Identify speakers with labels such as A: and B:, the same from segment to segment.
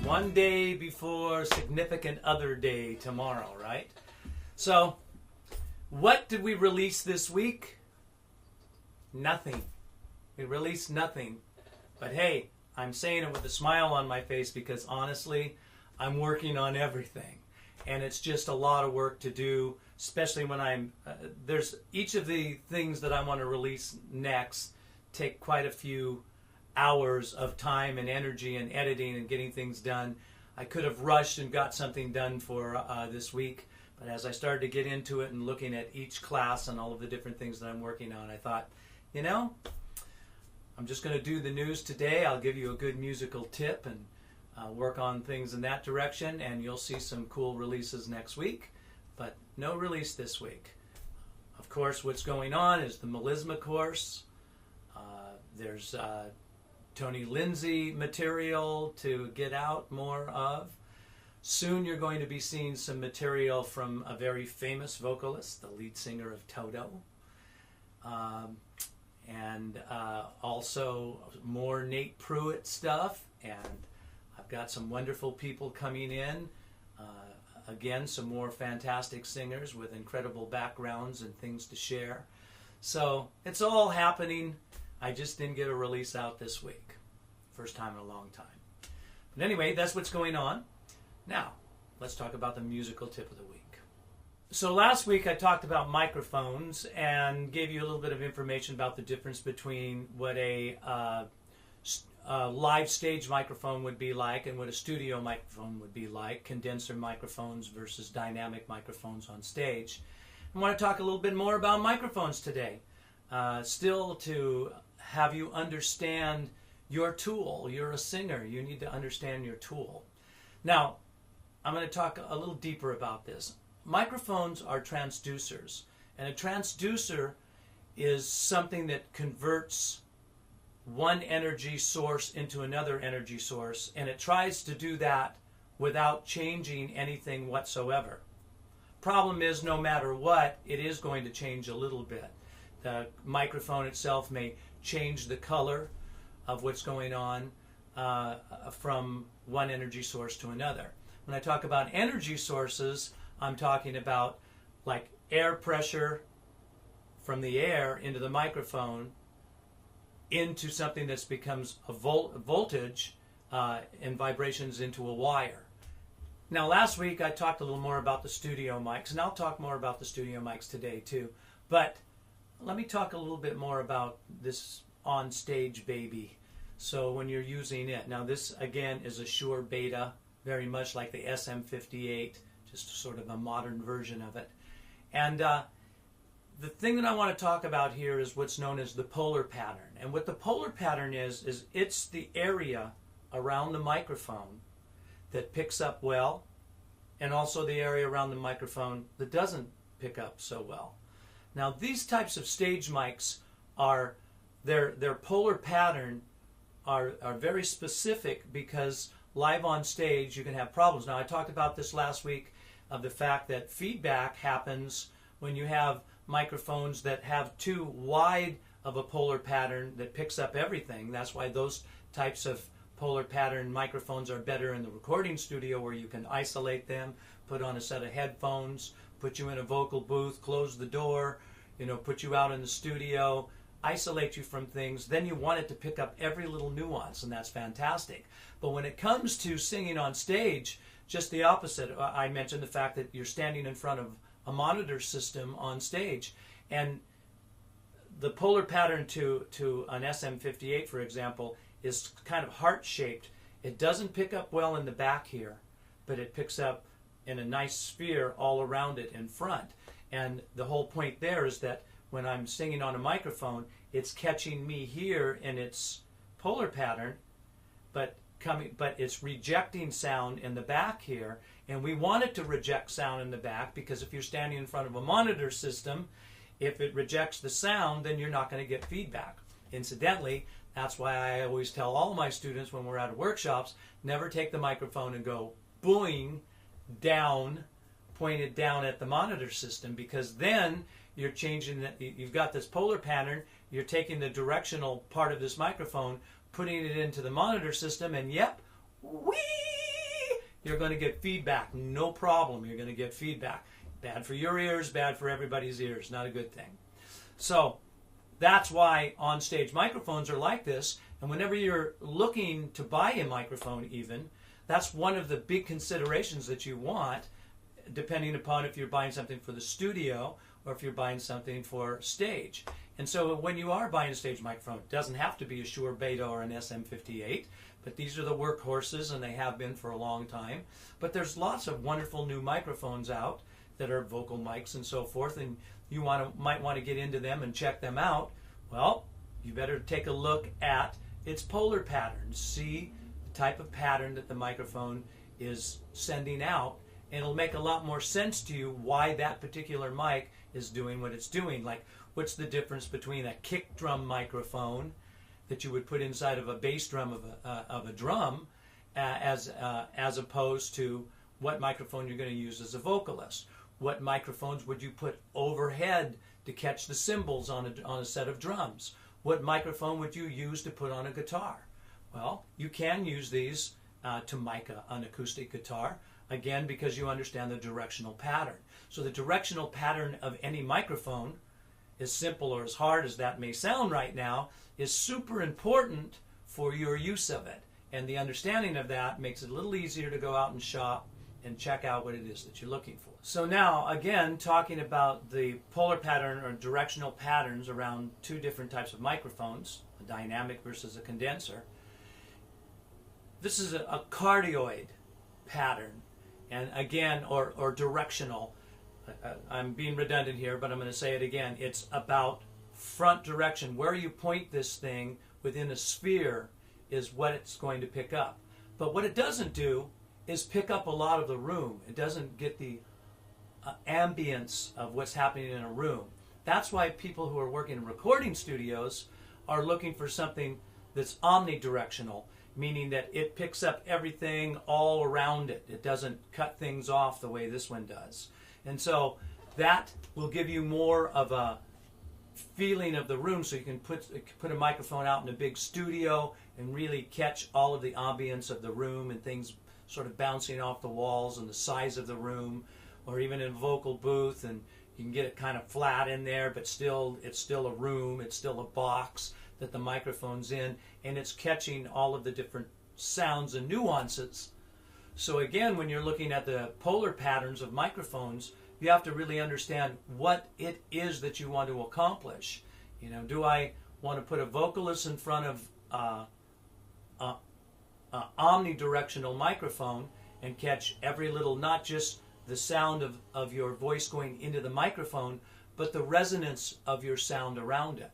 A: one day before Significant Other Day tomorrow, right? So, what did we release this week? Nothing. We released nothing. But hey, I'm saying it with a smile on my face because honestly, I'm working on everything. And it's just a lot of work to do, especially when there's each of the things that I want to release next take quite a few hours of time and energy and editing and getting things done. I could have rushed and got something done for this week, but as I started to get into it and looking at each class and all of the different things that I'm working on, I thought, you know, I'm just going to do the news today. I'll give you a good musical tip and work on things in that direction, and you'll see some cool releases next week, but no release this week. Of course, what's going on is the melisma course. There's Tony Lindsay material to get out more of. Soon you're going to be seeing some material from a very famous vocalist, the lead singer of Toto. And also more Nate Pruitt stuff. And I've got some wonderful people coming in. Again, some more fantastic singers with incredible backgrounds and things to share. So it's all happening. I just didn't get a release out this week. First time in a long time. But anyway, that's what's going on. Now, let's talk about the musical tip of the week. So last week I talked about microphones and gave you a little bit of information about the difference between what a live stage microphone would be like and what a studio microphone would be like, condenser microphones versus dynamic microphones on stage. I want to talk a little bit more about microphones today. Still to have you understand your tool. You're a singer. You need to understand your tool. Now, I'm going to talk a little deeper about this. Microphones are transducers, and a transducer is something that converts one energy source into another energy source, and it tries to do that without changing anything whatsoever. Problem is, no matter what, it is going to change a little bit. The microphone itself may change the color of what's going on from one energy source to another. When I talk about energy sources, I'm talking about like air pressure from the air into the microphone into something that becomes a voltage and vibrations into a wire. Now last week I talked a little more about the studio mics, and I'll talk more about the studio mics today too. But let me talk a little bit more about this on-stage baby. So when you're using it, now this again is a Shure Beta, very much like the SM58, just sort of a modern version of it. And the thing that I want to talk about here is what's known as the polar pattern. And what the polar pattern is it's the area around the microphone that picks up well, and also the area around the microphone that doesn't pick up so well. Now these types of stage mics are, their polar pattern are very specific because live on stage you can have problems. Now I talked about this last week of the fact that feedback happens when you have microphones that have too wide of a polar pattern that picks up everything. That's why those types of polar pattern microphones are better in the recording studio, where you can isolate them, put on a set of headphones, put you in a vocal booth, close the door, put you out in the studio, isolate you from things. Then you want it to pick up every little nuance, and that's fantastic. But when it comes to singing on stage, just the opposite. I mentioned the fact that you're standing in front of a monitor system on stage, and the polar pattern to an SM58, for example, is kind of heart-shaped. It doesn't pick up well in the back here, but it picks up in a nice sphere all around it in front. And the whole point there is that when I'm singing on a microphone, it's catching me here in its polar pattern, but it's rejecting sound in the back here. And we want it to reject sound in the back, because if you're standing in front of a monitor system, if it rejects the sound, then you're not going to get feedback. Incidentally, that's why I always tell all my students when we're at workshops, never take the microphone and go booing down, pointed down at the monitor system, because then you're changing that. You've got this polar pattern, you're taking the directional part of this microphone, putting it into the monitor system, and yep, whee, you're going to get feedback. No problem, you're going to get feedback. Bad for your ears, bad for everybody's ears. Not a good thing. So that's why on-stage microphones are like this. And whenever you're looking to buy a microphone even, that's one of the big considerations that you want, depending upon if you're buying something for the studio or if you're buying something for stage. And so when you are buying a stage microphone, it doesn't have to be a Shure Beta or an SM58, but these are the workhorses, and they have been for a long time. But there's lots of wonderful new microphones out that are vocal mics and so forth, and you might want to get into them and check them out. Well, you better take a look at its polar pattern. See the type of pattern that the microphone is sending out, and it'll make a lot more sense to you why that particular mic is doing what it's doing. Like, what's the difference between a kick drum microphone that you would put inside of a bass drum of a drum as opposed to what microphone you're going to use as a vocalist? What microphones would you put overhead to catch the cymbals on a set of drums? What microphone would you use to put on a guitar? Well, you can use these to mic an acoustic guitar, again, because you understand the directional pattern. So the directional pattern of any microphone, as simple or as hard as that may sound right now, is super important for your use of it. And the understanding of that makes it a little easier to go out and shop and check out what it is that you're looking for. So now, again, talking about the polar pattern or directional patterns around two different types of microphones, a dynamic versus a condenser. This is a cardioid pattern, and again, or directional. I'm being redundant here, but I'm going to say it again. It's about front direction. Where you point this thing within a sphere is what it's going to pick up. But what it doesn't do is pick up a lot of the room. It doesn't get the ambience of what's happening in a room. That's why people who are working in recording studios are looking for something that's omnidirectional, meaning that it picks up everything all around it. It doesn't cut things off the way this one does. And so that will give you more of a feeling of the room, so you can put a microphone out in a big studio and really catch all of the ambience of the room and things sort of bouncing off the walls and the size of the room, or even in a vocal booth, and you can get it kind of flat in there, but still it's still a room, it's still a box that the microphone's in, and it's catching all of the different sounds and nuances. So again, when you're looking at the polar patterns of microphones, you have to really understand what it is that you want to accomplish. You know, do I want to put a vocalist in front of omnidirectional microphone and catch every little, not just the sound of your voice going into the microphone, but the resonance of your sound around it?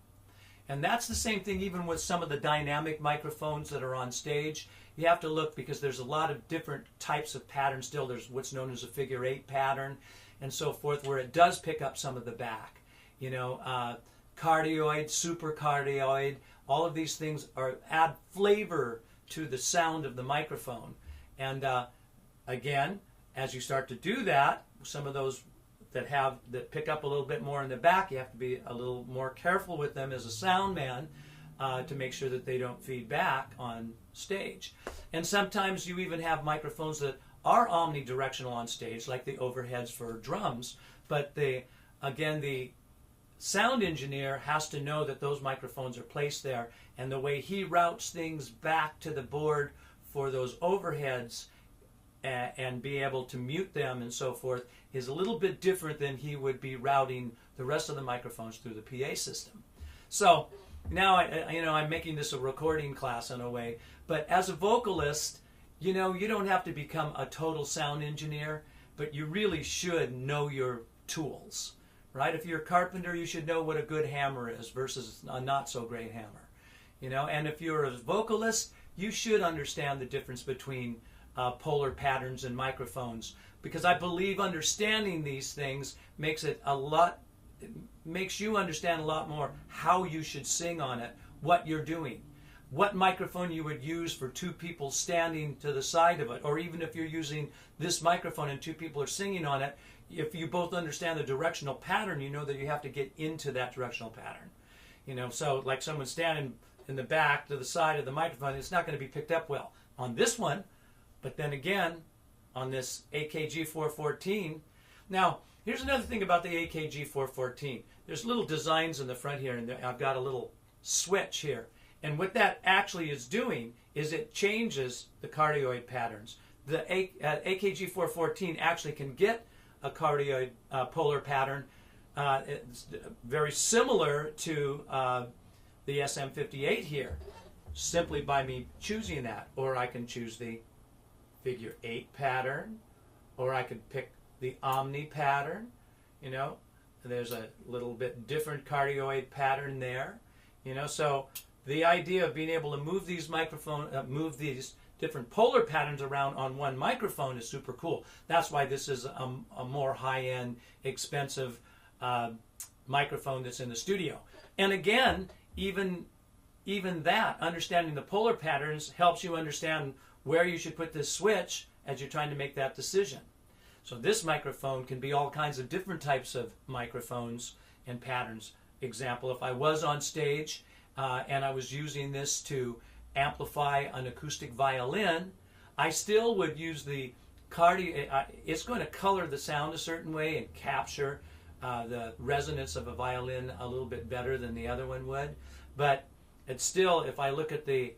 A: And that's the same thing even with some of the dynamic microphones that are on stage. You have to look, because there's a lot of different types of patterns still. There's what's known as a figure 8 pattern and so forth, where it does pick up some of the back. You know, cardioid, supercardioid, all of these things add flavor to the sound of the microphone. And again, as you start to do that, some of those that pick up a little bit more in the back, you have to be a little more careful with them as a sound man to make sure that they don't feed back on stage. And sometimes you even have microphones that are omnidirectional on stage, like the overheads for drums, but the sound engineer has to know that those microphones are placed there, and the way he routes things back to the board for those overheads and be able to mute them and so forth is a little bit different than he would be routing the rest of the microphones through the PA system. So now I'm making this a recording class in a way, but as a vocalist, you know, you don't have to become a total sound engineer, but you really should know your tools, right? If you're a carpenter, you should know what a good hammer is versus a not so great hammer, you know. And if you're a vocalist, you should understand the difference between polar patterns and microphones, because I believe understanding these things makes you understand a lot more how you should sing on it, what you're doing, what microphone you would use for two people standing to the side of it, or even if you're using this microphone and two people are singing on it, if you both understand the directional pattern, you know that you have to get into that directional pattern. You know, so like someone standing in the back to the side of the microphone, it's not going to be picked up well on this one. But then again, on this AKG 414. Now, here's another thing about the AKG 414. There's little designs in the front here, and I've got a little switch here. And what that actually is doing is it changes the cardioid patterns. The AKG 414 actually can get a cardioid polar pattern. It's very similar to the SM58 here, simply by me choosing that. Or I can choose the figure 8 pattern, or I could pick the omni pattern. You know, there's a little bit different cardioid pattern there. You know, so the idea of being able to move these move these different polar patterns around on one microphone is super cool. That's why this is a more high-end, expensive microphone that's in the studio. And again, even that, understanding the polar patterns helps you understand where you should put this switch as you're trying to make that decision. So this microphone can be all kinds of different types of microphones and patterns. Example, if I was on stage and I was using this to amplify an acoustic violin, I still would use the it's going to color the sound a certain way and capture the resonance of a violin a little bit better than the other one would. But it's still, if I look at the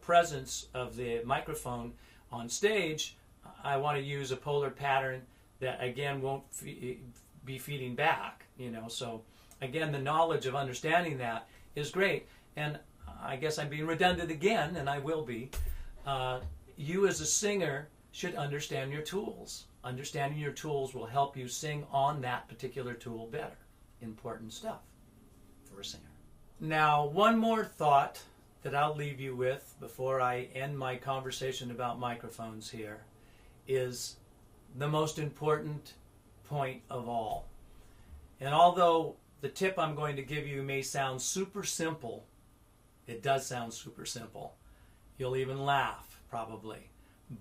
A: presence of the microphone on stage, I want to use a polar pattern that again won't be feeding back. You know, so again, the knowledge of understanding that is great. And I guess I'm being redundant again, and I will be. You as a singer should understand your tools. Understanding your tools will help you sing on that particular tool better. Important stuff for a singer. Now, one more thought that I'll leave you with before I end my conversation about microphones here is the most important point of all. And although the tip I'm going to give you may sound super simple, it does sound super simple. You'll even laugh, probably.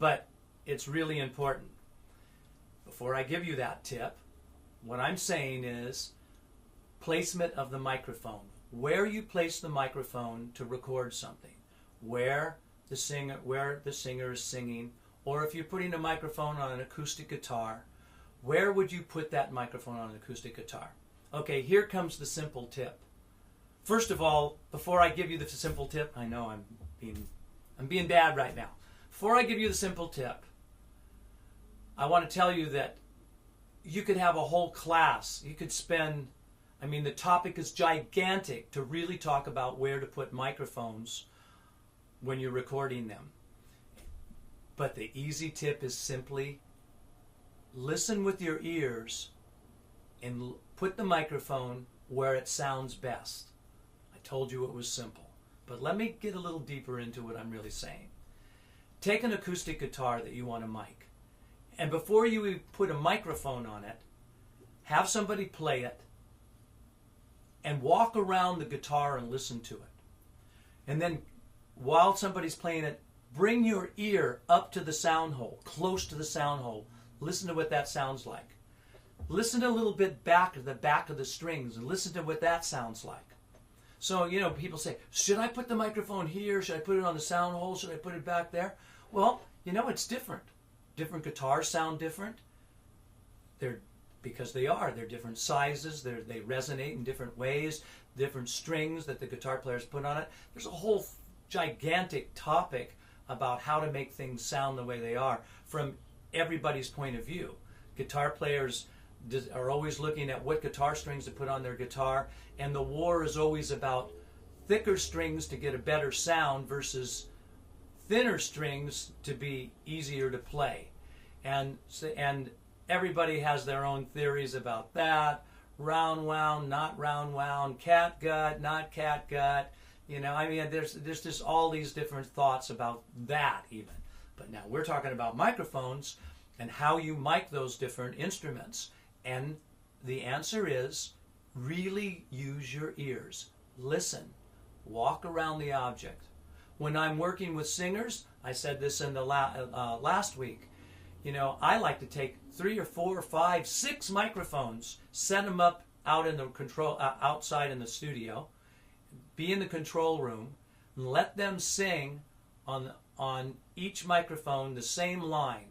A: But it's really important. Before I give you that tip, what I'm saying is placement of the microphone. Where you place the microphone to record something. Where the singer is singing, or if you're putting a microphone on an acoustic guitar, where would you put that microphone on an acoustic guitar? Okay, here comes the simple tip. First of all, before I give you the simple tip, I know I'm being bad right now. Before I give you the simple tip, I want to tell you that you could have a whole class. You could spend, the topic is gigantic to really talk about where to put microphones when you're recording them. But the easy tip is simply listen with your ears and put the microphone where it sounds best. I told you it was simple, but let me get a little deeper into what I'm really saying. Take an acoustic guitar that you want to mic, and before you put a microphone on it, have somebody play it and walk around the guitar and listen to it. And then while somebody's playing it, bring your ear up to the sound hole, close to the sound hole. Listen to what that sounds like. Listen a little bit back at the back of the strings and listen to what that sounds like. So, people say, should I put the microphone here? Should I put it on the sound hole? Should I put it back there? Well, it's different. Different guitars sound different. They're different sizes. They resonate in different ways. Different strings that the guitar players put on it. There's a whole gigantic topic about how to make things sound the way they are from everybody's point of view. Guitar players are always looking at what guitar strings to put on their guitar, and the war is always about thicker strings to get a better sound versus thinner strings to be easier to play. And everybody has their own theories about that. Round wound, not round wound, cat gut, not cat gut. There's just all these different thoughts about that even. But now we're talking about microphones and how you mic those different instruments. And the answer is really use your ears. Listen. Walk around the object. When I'm working with singers, I said this in the last week, I like to take 3 or 4 or 5, 6 microphones, set them up out in the outside in the studio, be in the control room, and let them sing on each microphone the same line.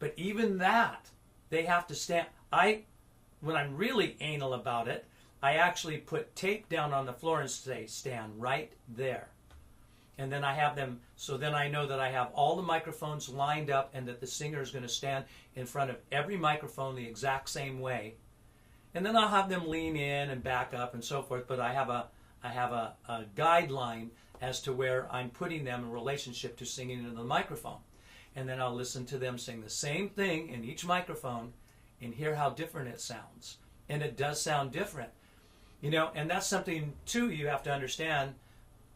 A: But even that, they have to stand. When I'm really anal about it, I actually put tape down on the floor and say, stand right there. And then I have them, so then I know that I have all the microphones lined up and that the singer is going to stand in front of every microphone the exact same way. And then I'll have them lean in and back up and so forth, but I have a guideline as to where I'm putting them in relationship to singing into the microphone. And then I'll listen to them sing the same thing in each microphone and hear how different it sounds. And it does sound different. You know, and that's something, too, you have to understand,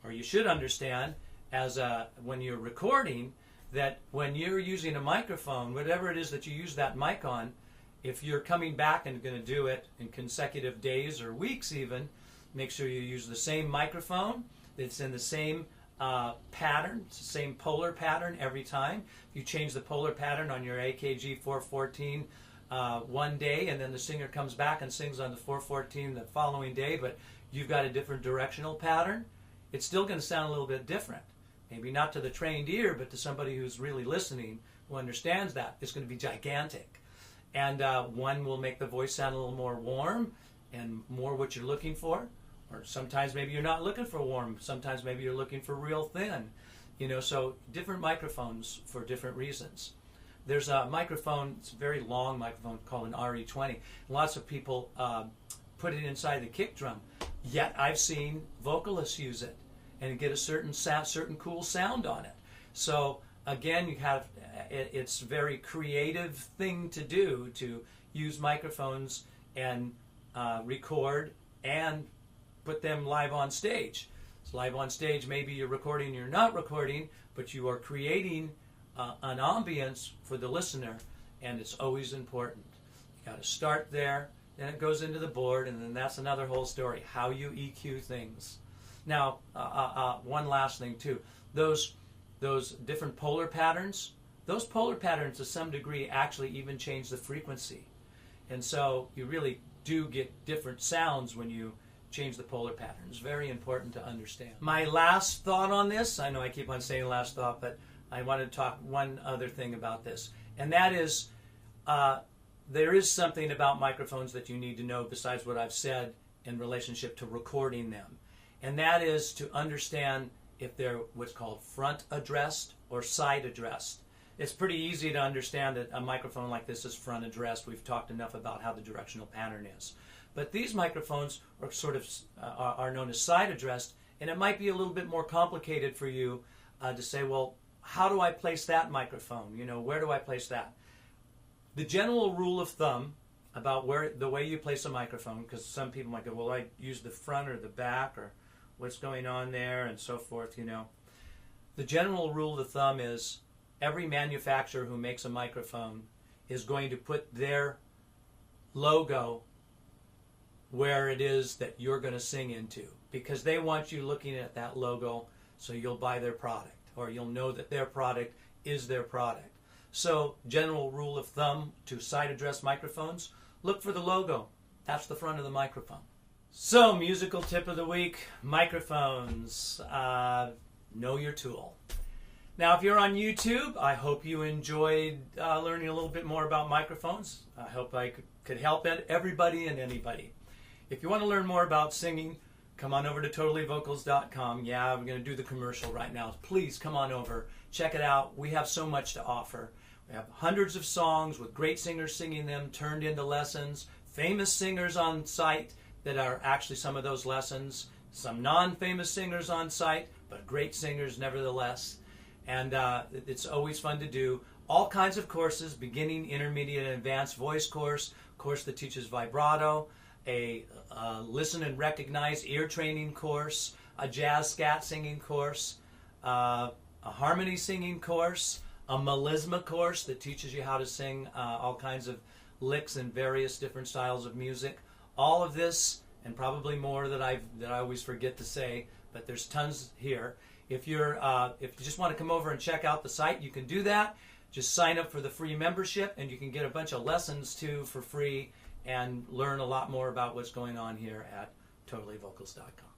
A: or you should understand, as when you're recording, that when you're using a microphone, whatever it is that you use that mic on, if you're coming back and going to do it in consecutive days or weeks even, make sure you use the same microphone. It's in the same pattern, it's the same polar pattern every time. If you change the polar pattern on your AKG 414 one day, and then the singer comes back and sings on the 414 the following day, but you've got a different directional pattern, it's still going to sound a little bit different. Maybe not to the trained ear, but to somebody who's really listening, who understands that, it's going to be gigantic. And one will make the voice sound a little more warm and more what you're looking for. Or sometimes maybe you're not looking for warm. Sometimes maybe you're looking for real thin. You know, so different microphones for different reasons. There's a microphone, it's a very long microphone called an RE20. Lots of people put it inside the kick drum. Yet I've seen vocalists use it and get a certain sound, certain cool sound on it. So again, you have it's a very creative thing to do, to use microphones and record and put them live on stage. It's live on stage, maybe you're recording, you're not recording, but you are creating an ambience for the listener, and it's always important. You got to start there, then it goes into the board, and then that's another whole story, how you EQ things. Now, one last thing too, those different polar patterns, those polar patterns to some degree actually even change the frequency. And so you really do get different sounds when you change the polar patterns. Very important to understand. My last thought on this, I know I keep on saying last thought, but I want to talk one other thing about this. And that is, there is something about microphones that you need to know besides what I've said in relationship to recording them. And that is to understand if they're what's called front addressed or side addressed. It's pretty easy to understand that a microphone like this is front addressed. We've talked enough about how the directional pattern is. But these microphones are sort of are known as side addressed, and it might be a little bit more complicated for you to say, well, how do I place that microphone? You know, where do I place that? The general rule of thumb about the way you place a microphone, because some people might go, well, I use the front or the back or what's going on there and so forth, you know. The general rule of thumb is every manufacturer who makes a microphone is going to put their logo where it is that you're going to sing into, because they want you looking at that logo so you'll buy their product, or you'll know that their product is their product. So, general rule of thumb to side address microphones, look for the logo. That's the front of the microphone. So, musical tip of the week, microphones. Know your tool. Now, if you're on YouTube, I hope you enjoyed learning a little bit more about microphones. I hope I could help everybody and anybody. If you want to learn more about singing, come on over to totallyvocals.com. Yeah, we're going to do the commercial right now. Please come on over. Check it out. We have so much to offer. We have hundreds of songs with great singers singing them, turned into lessons, famous singers on site that are actually some of those lessons, some non-famous singers on site, but great singers nevertheless. And it's always fun to do. All kinds of courses, beginning, intermediate, and advanced voice course that teaches vibrato, a listen and recognize ear training course, a jazz scat singing course, a harmony singing course, a melisma course that teaches you how to sing all kinds of licks and various different styles of music. All of this and probably more that I always forget to say, but there's tons here. If you just want to come over and check out the site, you can do that. Just sign up for the free membership, and you can get a bunch of lessons too for free and learn a lot more about what's going on here at totallyvocals.com.